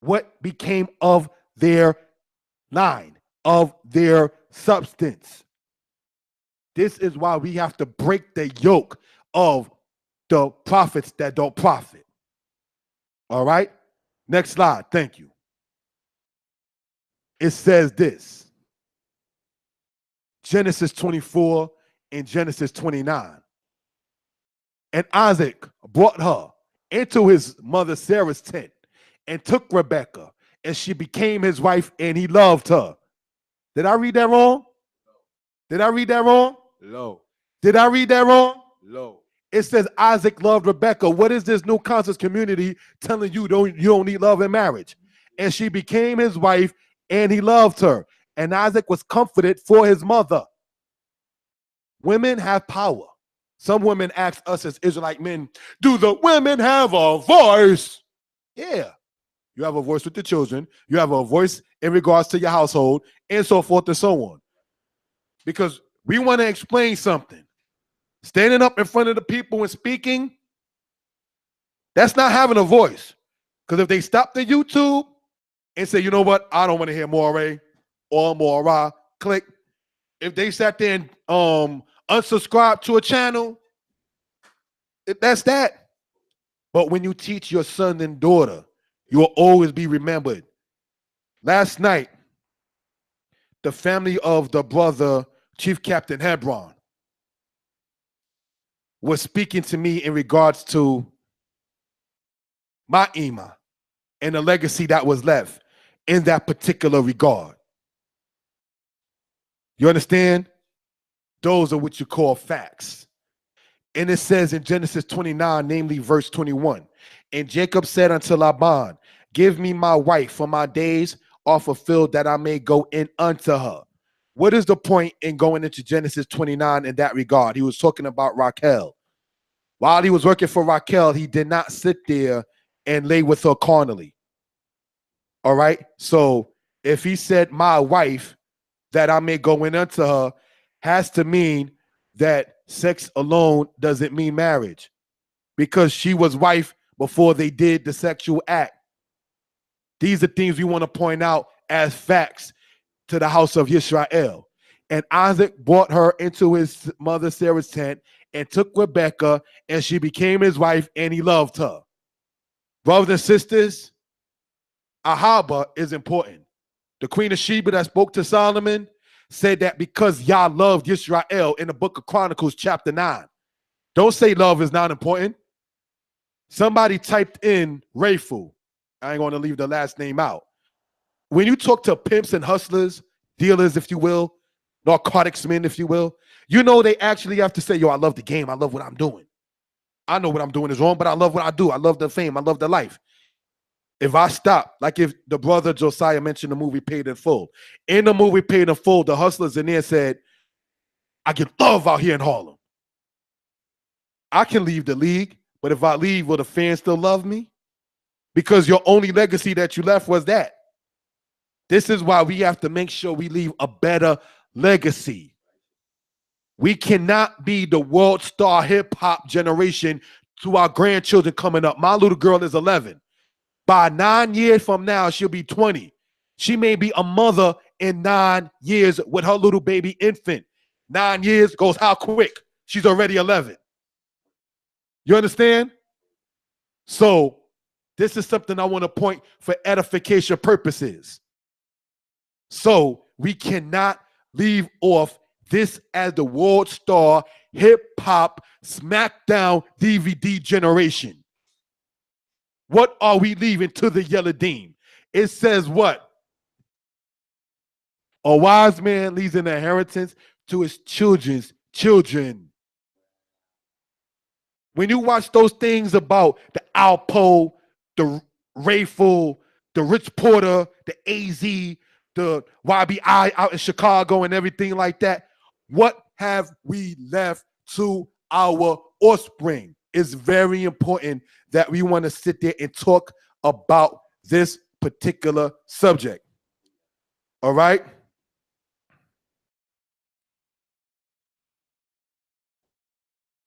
What became of their line, of their substance? This is why we have to break the yoke of the prophets that don't profit. All right? Next slide. Thank you. It says this. Genesis 24 and Genesis 29. And Isaac brought her into his mother Sarah's tent and took Rebekah, and she became his wife, and he loved her. Did I read that wrong? Did I read that wrong? Low. Did I read that wrong? Low. It says Isaac loved Rebekah. What is this new conscious community telling you you don't need love in marriage? And she became his wife, and he loved her. And Isaac was comforted for his mother. Women have power. Some women ask us as Israelite men, do the women have a voice? Yeah. You have a voice with the children. You have a voice in regards to your household, and so forth and so on. Because we want to explain something. Standing up in front of the people and speaking, that's not having a voice. Because if they stop the YouTube and say, you know what, I don't want to hear Moray or Mora, click. If they sat there and unsubscribe to a channel, that's that. But when you teach your son and daughter, you will always be remembered. Last night, the family of the brother Chief Captain Hebron was speaking to me in regards to my Ima and the legacy that was left in that particular regard. You understand? Those are what you call facts. And it says in Genesis 29, namely verse 21, and Jacob said unto Laban, give me my wife, for my days are fulfilled, that I may go in unto her. What is the point in going into Genesis 29 in that regard? He was talking about Raquel. While he was working for Raquel, he did not sit there and lay with her carnally. All right? So if he said my wife, that I may go in unto her, has to mean that sex alone doesn't mean marriage, because she was wife before they did the sexual act. These are things we want to point out as facts to the house of Israel. And Isaac brought her into his mother Sarah's tent and took Rebekah, and she became his wife, and he loved her. Brothers and sisters, Ahaba is important. The Queen of Sheba that spoke to Solomon said that because Yah loved Israel in the book of Chronicles chapter 9. Don't say love is not important. Somebody typed in Rayful. I ain't going to leave the last name out. When you talk to pimps and hustlers, dealers, if you will, narcotics men, if you will, You know, they actually have to say, yo, I love the game. I love what I'm doing. I know what I'm doing is wrong, but I love what I do. I love the fame. I love the life. If I stop, like if the brother Josiah mentioned the movie Paid in Full. In the movie Paid in Full, the hustlers in there said, I get love out here in Harlem. I can leave the league, but if I leave, will the fans still love me? Because your only legacy that you left was that. This is why we have to make sure we leave a better legacy. We cannot be the world star hip hop generation to our grandchildren coming up. My little girl is 11. By 9 years from now, she'll be 20. She may be a mother in 9 years with her little baby infant. 9 years goes how quick? She's already 11. You understand? So this is something I want to point for edification purposes. So we cannot leave off this as the world star hip hop SmackDown DVD generation. What are we leaving to the Yellow Dean? It says what? A wise man leaves an inheritance to his children's children. When you watch those things about the Alpo, the Rayful, the Rich Porter, the AZ, the YBI out in Chicago and everything like that, what have we left to our offspring? It's very important that we want to sit there and talk about this particular subject. All right?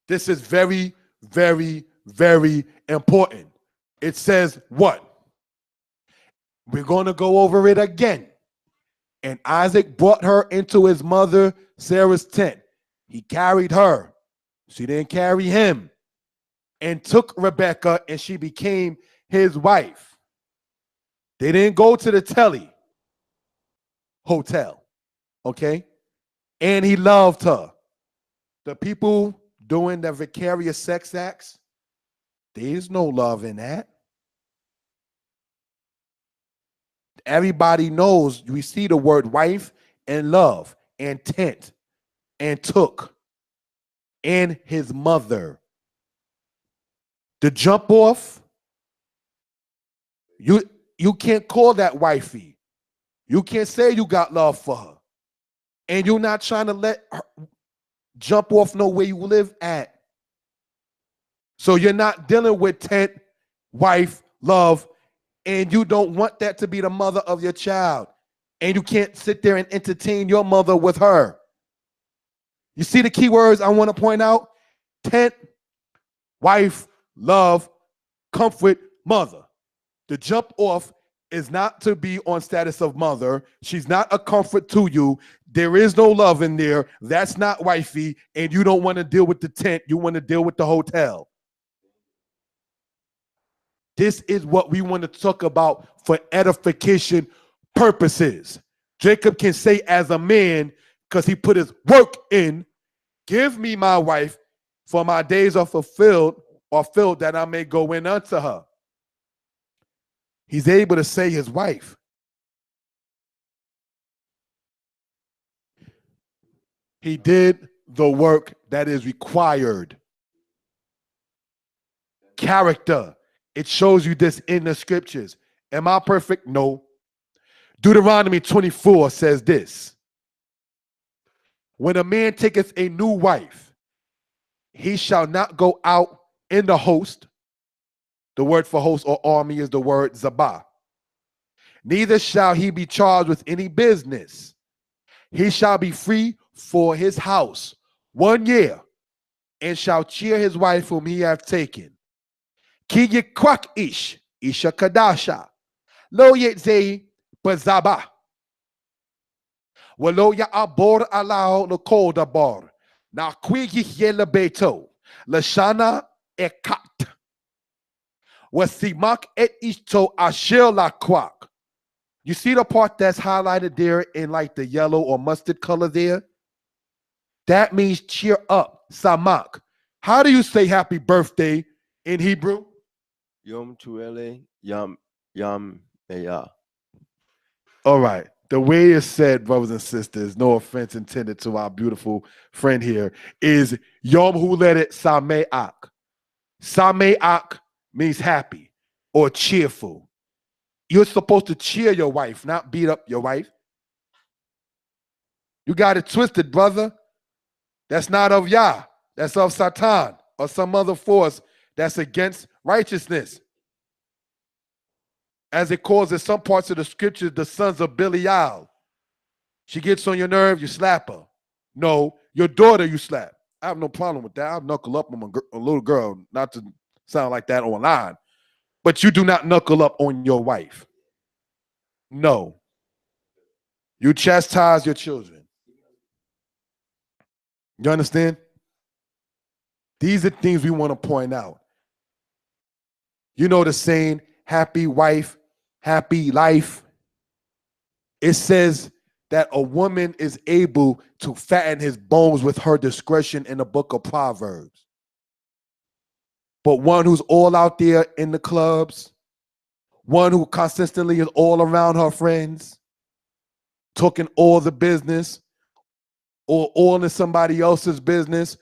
This is very, very, very important. It says what? We're going to go over it again. And Isaac brought her into his mother Sarah's tent. He carried her. She didn't carry him. And took Rebekah, and she became his wife. They didn't go to the telly hotel, okay? And he loved her. The people doing the vicarious sex acts, there's no love in that. Everybody knows, we see the word wife and love and tent and took and his mother. The jump off, you can't call that wifey. You can't say you got love for her. And you're not trying to let her jump off no where you live at. So you're not dealing with tent, wife, love, and you don't want that to be the mother of your child. And you can't sit there and entertain your mother with her. You see the key words I want to point out? Tent, wife, love, comfort, mother. The jump off is not to be on status of mother. She's not a comfort to you. There is no love in there. That's not wifey. And you don't want to deal with the tent. You want to deal with the hotel. This is what we want to talk about for edification purposes. Jacob can say as a man, because he put his work in, give me my wife, for my days are fulfilled or filled that I may go in unto her. He's able to say his wife. He did the work that is required. Character. It shows you this in the scriptures. Am I perfect? No. Deuteronomy 24 says this. When a man taketh a new wife, he shall not go out in the host. The word for host or army is the word zabah. Neither shall he be charged with any business. He shall be free for his house 1 year, and shall cheer his wife whom he hath taken. Ki yikwak ish, isha kadasha, lo yetzei bazaba. Walo ya abor alao lo kol dabar. Na qui yele beto, lashana ekat. Wasimak et ishto ashil la kwak. You see the part that's highlighted there in like the yellow or mustard color there? That means cheer up, samak. How do you say happy birthday in Hebrew? Yom Tuele Yam Yam Eya. All right. the way it's said, brothers and sisters, no offense intended to our beautiful friend here, is Yom Huledet Sameach. Sameach means happy or cheerful. You're supposed to cheer your wife, not beat up your wife. You got it twisted, brother. That's not of Yah. That's of Satan or some other force that's against righteousness. As it calls in some parts of the scriptures, the sons of Belial. She gets on your nerve, you slap her. No, your daughter you slap. I have no problem with that. I'll knuckle up on a little girl, not to sound like that online. But you do not knuckle up on your wife. No. You chastise your children. You understand? These are things we want to point out. You know the saying, happy wife, happy life. It says that a woman is able to fatten his bones with her discretion in the book of Proverbs. But one who's all out there in the clubs, one who consistently is all around her friends, talking all the business, or all in somebody else's business,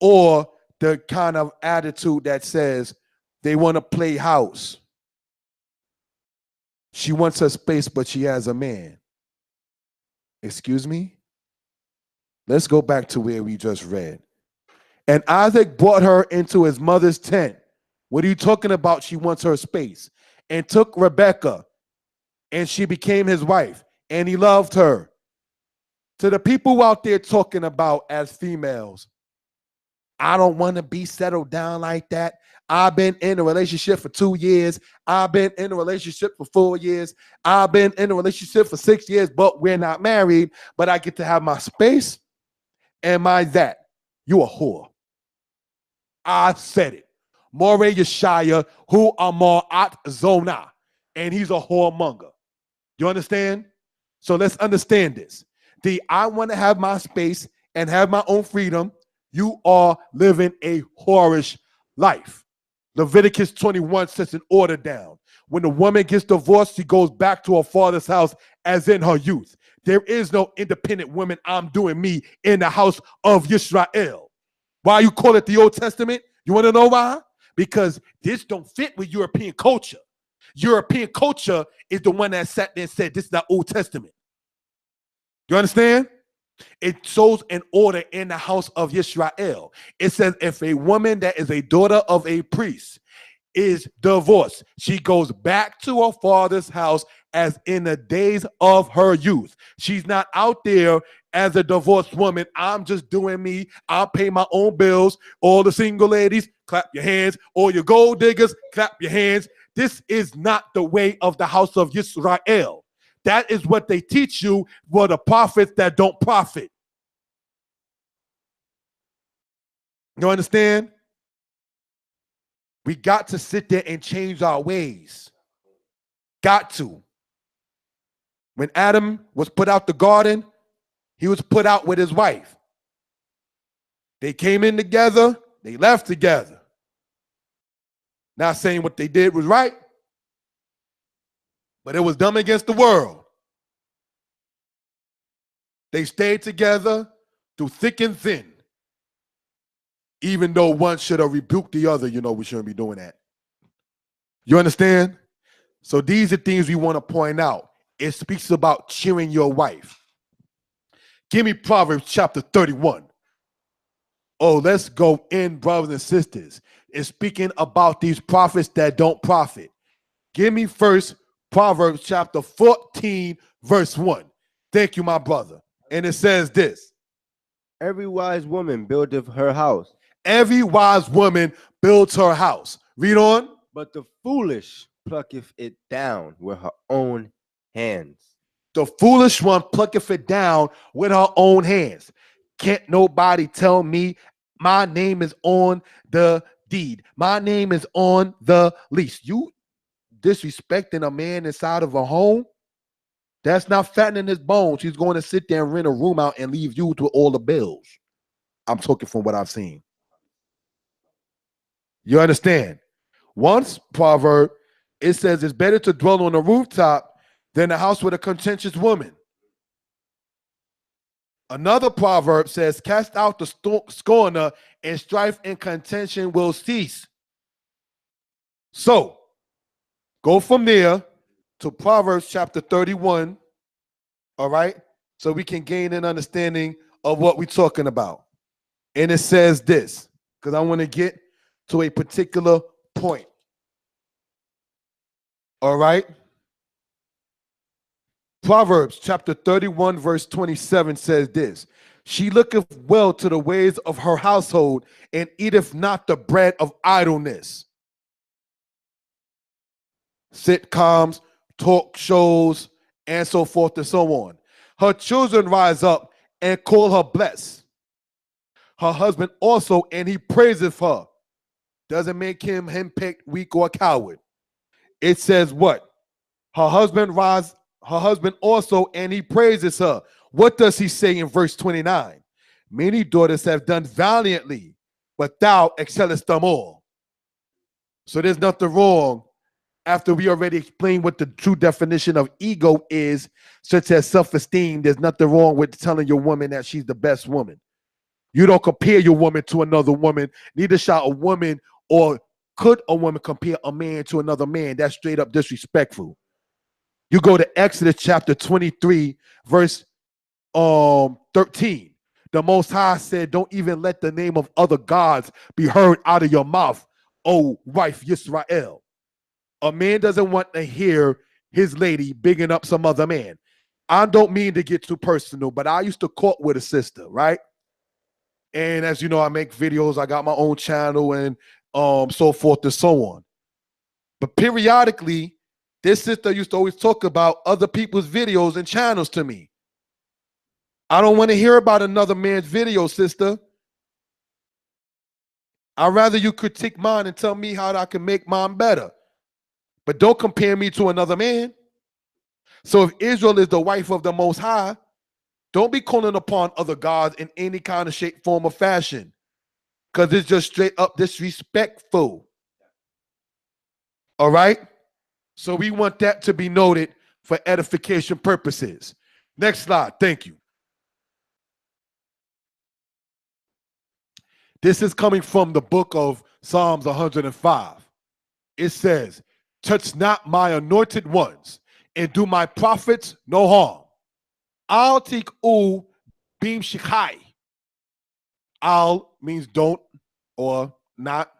or the kind of attitude that says they want to play house. She wants her space, but she has a man. Excuse me? Let's go back to where we just read. And Isaac brought her into his mother's tent. What are you talking about? She wants her space. And took Rebekah, and she became his wife, and he loved her. To the people out there talking about as females, I don't want to be settled down like that. I've been in a relationship for 2 years. I've been in a relationship for 4 years. I've been in a relationship for 6 years, but we're not married. But I get to have my space and my that. You a whore. I said it. More Yeshaya, who Amar at Zona. And he's a whoremonger. You understand? So let's understand this. I want to have my space and have my own freedom. You are living a whorish life. Leviticus 21 sets an order down. When the woman gets divorced, she goes back to her father's house as in her youth. There is no independent woman, I'm doing me, in the house of Yisrael. Why you call it the Old Testament? You want to know why? Because this don't fit with European culture. European culture is the one that sat there and said, this is the Old Testament. You understand? It shows an order in the house of Yisrael. It says if a woman that is a daughter of a priest is divorced, she goes back to her father's house as in the days of her youth. She's not out there as a divorced woman. I'm just doing me. I'll pay my own bills. All the single ladies, clap your hands. All your gold diggers, clap your hands. This is not the way of the house of Yisrael. That is what they teach you for the prophets that don't profit. You understand? We got to sit there and change our ways. Got to. When Adam was put out the garden, he was put out with his wife. They came in together, they left together. Not saying what they did was right, but it was done against the world. They stayed together through thick and thin. Even though one should have rebuked the other, you know, we shouldn't be doing that. You understand? So these are things we want to point out. It speaks about cheering your wife. Give me Proverbs chapter 31. Oh, let's go in, brothers and sisters. It's speaking about these prophets that don't profit. Give me first Proverbs chapter 14, verse 1. Thank you, my brother. And it says this. Every wise woman buildeth her house. Every wise woman builds her house. Read on. But the foolish plucketh it down with her own hands. The foolish one plucketh it down with her own hands. Can't nobody tell me my name is on the deed. My name is on the lease. You disrespecting a man inside of a home? That's not fattening his bones. He's going to sit there and rent a room out and leave you to all the bills. I'm talking from what I've seen. You understand? Once proverb, it says it's better to dwell on a rooftop than a house with a contentious woman. Another proverb says, cast out the scorner, and strife and contention will cease. So, go from there to Proverbs chapter 31, all right? So we can gain an understanding of what we're talking about. And it says this, because I want to get to a particular point. All right? Proverbs chapter 31, verse 27 says this: she looketh well to the ways of her household, and eateth not the bread of idleness. Sitcoms, talk shows, and so forth and so on. Her children rise up and call her blessed. Her husband also, and he praiseth her. Doesn't make him henpecked, weak, or coward. It says what? Her husband also, and he praises her. What does he say in verse 29? Many daughters have done valiantly, but thou excellest them all. So there's nothing wrong, after we already explained what the true definition of ego is, such as self-esteem. There's nothing wrong with telling your woman that she's the best woman. You don't compare your woman to another woman. Neither shall a woman, or could a woman compare a man to another man. That's straight up disrespectful. You go to Exodus chapter 23, verse 13. The Most High said, don't even let the name of other gods be heard out of your mouth, O wife Yisrael. A man doesn't want to hear his lady bigging up some other man. I don't mean to get too personal, but I used to court with a sister, right? And as you know, I make videos. I got my own channel and so forth and so on. But periodically, this sister used to always talk about other people's videos and channels to me. I don't want to hear about another man's video, sister. I'd rather you critique mine and tell me how I can make mine better. But don't compare me to another man. So if Israel is the wife of the Most High, don't be calling upon other gods in any kind of shape, form, or fashion, because it's just straight up disrespectful. All right? So we want that to be noted for edification purposes. Next slide. Thank you. This is coming from the book of Psalms 105. It says, touch not my anointed ones, and do my prophets no harm. Al tik'u bim shikai. Al means don't or not.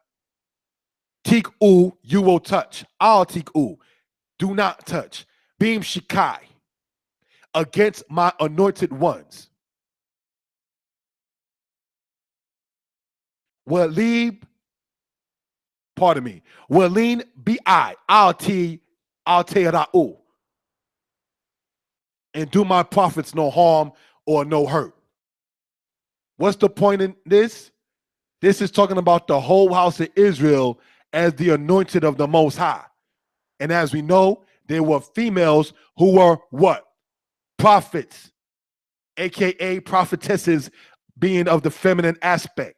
Tik'u, you will touch. Al tik'u, do not touch. Bim shikai, against my anointed ones. Walib, pardon me. Walin bi al te'ra'u. And do my prophets no harm or no hurt. What's the point in this? This is talking about the whole house of Israel as the anointed of the Most High. And as we know, there were females who were what? Prophets, aka prophetesses, being of the feminine aspect.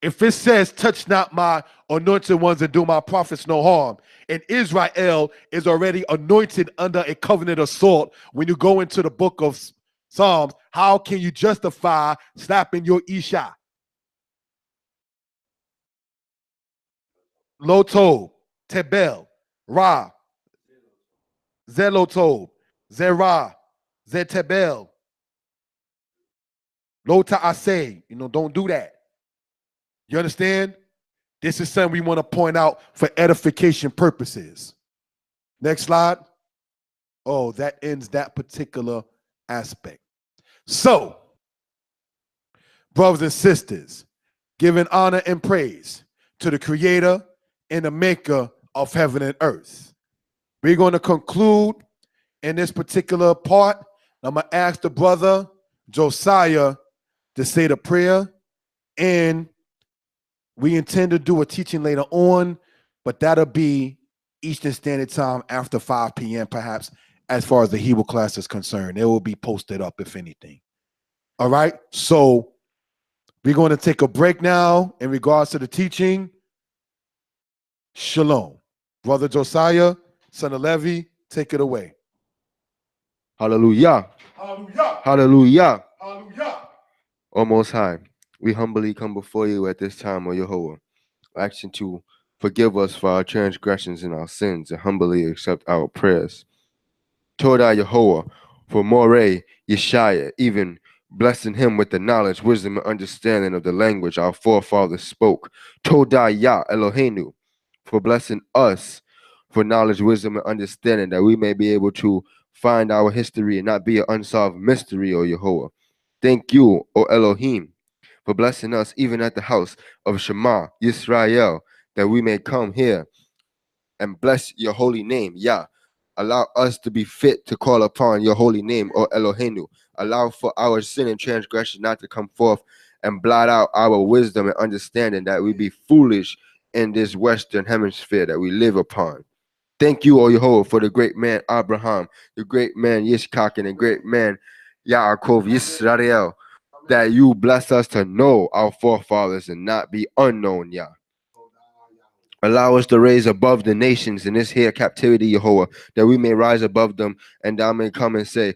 If it says, touch not my anointed ones and do my prophets no harm, and Israel is already anointed under a covenant of salt, when you go into the book of Psalms, how can you justify slapping your Isha? Lotob, Tebel, Ra, Zelotob, Zerah, Zetebel, Lota Asay. Don't do that. You understand? This is something we want to point out for edification purposes. Next slide. Oh, that ends that particular aspect. So, brothers and sisters, giving honor and praise to the Creator and the Maker of heaven and earth. We're going to conclude in this particular part. I'm going to ask the brother Josiah to say the prayer, and we intend to do a teaching later on, but that'll be Eastern Standard Time after 5 p.m. perhaps, as far as the Hebrew class is concerned. It will be posted up, if anything. All right? So we're going to take a break now in regards to the teaching. Shalom. Brother Josiah, son of Levi, take it away. Hallelujah. Hallelujah. Hallelujah. Hallelujah. O Most High, we humbly come before you at this time, O Yehovah, asking to forgive us for our transgressions and our sins and humbly accept our prayers. Todah Yehovah, for Moreh Yeshaya, even blessing him with the knowledge, wisdom, and understanding of the language our forefathers spoke. Todah Yah Eloheinu, for blessing us for knowledge, wisdom, and understanding that we may be able to find our history and not be an unsolved mystery, O Yehovah. Thank you, O Elohim, for blessing us even at the house of Shema Yisrael, that we may come here and bless your holy name, Yah. Allow us to be fit to call upon your holy name, O Eloheinu. Allow for our sin and transgression not to come forth and blot out our wisdom and understanding, that we be foolish in this Western hemisphere that we live upon. Thank you, O Yehovah, for the great man Abraham, the great man Yitzchak, and the great man Yaakov Yisrael, that you bless us to know our forefathers and not be unknown, Yah. Allow us to raise above the nations in this here captivity, Yehovah, that we may rise above them, and thou may come and say,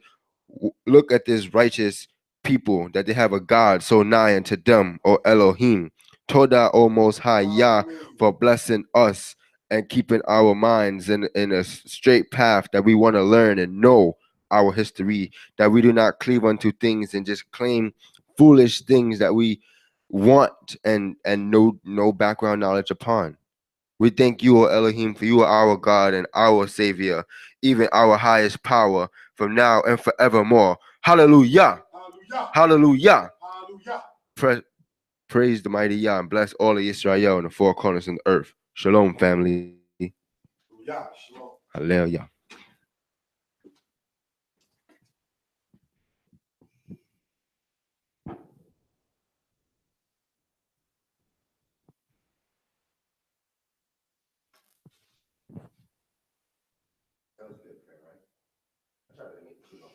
look at this righteous people, that they have a God so nigh unto them, O Elohim. Todah, O Most High, Yah, for blessing us and keeping our minds in a straight path, that we want to learn and know our history, that we do not cleave unto things and just claim foolish things that we want and no background knowledge upon. We thank you, O Elohim, for you are our God and our Savior, even our highest power, from now and forevermore. Hallelujah! Hallelujah. Hallelujah! Hallelujah. Praise the mighty Yah and bless all of Israel in the four corners of the earth. Shalom, family. Hallelujah. Shalom. Hallelujah. That was good, right? I tried to make it too long.